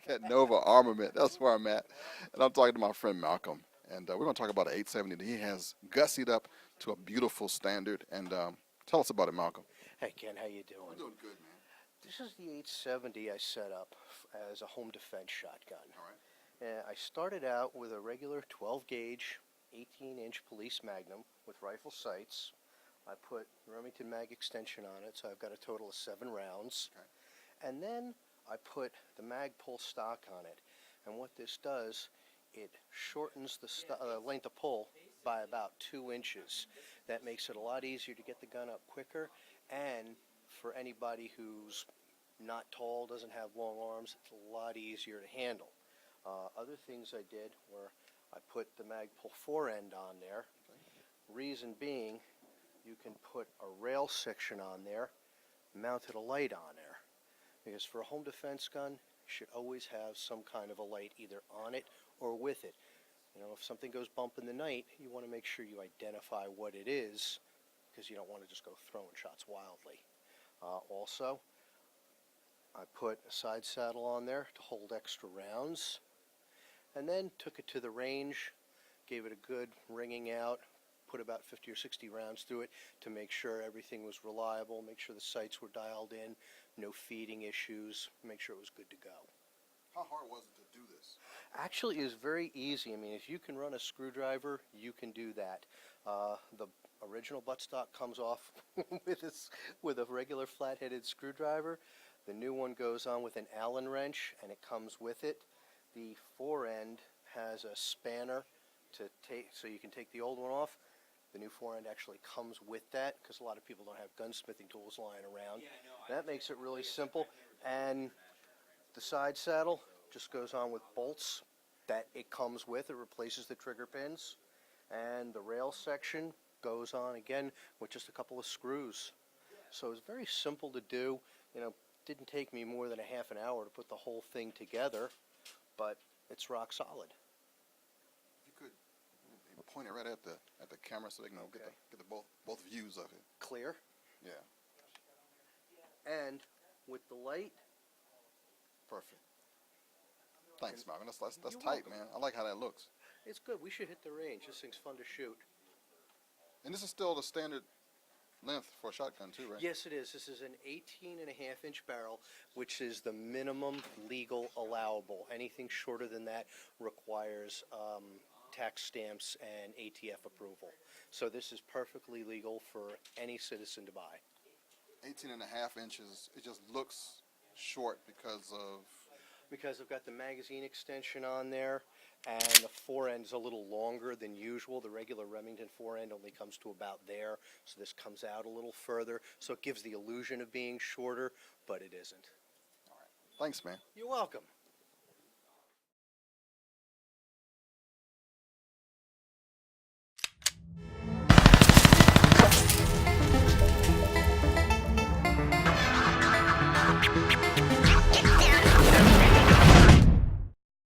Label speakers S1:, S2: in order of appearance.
S1: at Nova Armament. That's where I'm at. And I'm talking to my friend Malcolm. And we're going to talk about an 870 that he has gussied up to a beautiful standard. And tell us about it, Malcolm.
S2: Hey Ken, how you doing?
S1: I'm doing good, man.
S2: This is the 870 I set up as a home defense shotgun.
S1: All right.
S2: I started out with a regular 12 gauge, 18-inch police magnum with rifle sights. I put Remington mag extension on it, so I've got a total of 7 rounds.
S1: Okay.
S2: And then I put the Magpul stock on it. And what this does, it shortens the length of pull by about 2 inches. That makes it a lot easier to get the gun up quicker, and for anybody who's not tall, doesn't have long arms, it's a lot easier to handle. Other things I did were I put the Magpul forend on there. Reason being, you can put a rail section on there, mounted a light on there. Because for a home defense gun, you should always have some kind of a light either on it or with it. You know, if something goes bump in the night, you want to make sure you identify what it is, because you don't want to just go throwing shots wildly. Also, I put a side saddle on there to hold extra rounds, and then took it to the range, gave it a good ringing out, put about 50 or 60 rounds through it to make sure everything was reliable, make sure the sights were dialed in, no feeding issues, make sure it was good to go.
S1: How hard was it to do this?
S2: Actually, it was very easy. I mean, if you can run a screwdriver, you can do that. The original buttstock comes off with a regular flat-headed screwdriver. The new one goes on with an Allen wrench, and it comes with it. The forend has a spanner to take, so you can take the old one off. The new forend actually comes with that, because a lot of people don't have gunsmithing tools lying around. That makes it really simple. And the side saddle just goes on with bolts that it comes with. It replaces the trigger pins. And the rail section goes on again with just a couple of screws. So it's very simple to do. You know, didn't take me more than a half an hour to put the whole thing together, but it's rock solid.
S1: If you could point it right at the camera so they can get the both views of it.
S2: Clear.
S1: Yeah.
S2: And with the light.
S1: Perfect. Thanks, Malcolm. That's
S2: You're
S1: tight,
S2: welcome.
S1: man. I like how that looks.
S2: It's good. We should hit the range. This thing's fun to shoot.
S1: And this is still the standard length for a shotgun too, right?
S2: Yes, it is. This is an 18.5-inch barrel, which is the minimum legal allowable. Anything shorter than that requires tax stamps and ATF approval. So this is perfectly legal for any citizen to buy.
S1: 18.5 inches. It just looks short because
S2: I've got the magazine extension on there, and the forend's a little longer than usual. The regular Remington forend only comes to about there, so this comes out a little further, so it gives the illusion of being shorter, but it isn't.
S1: All right. Thanks, man.
S2: You're welcome.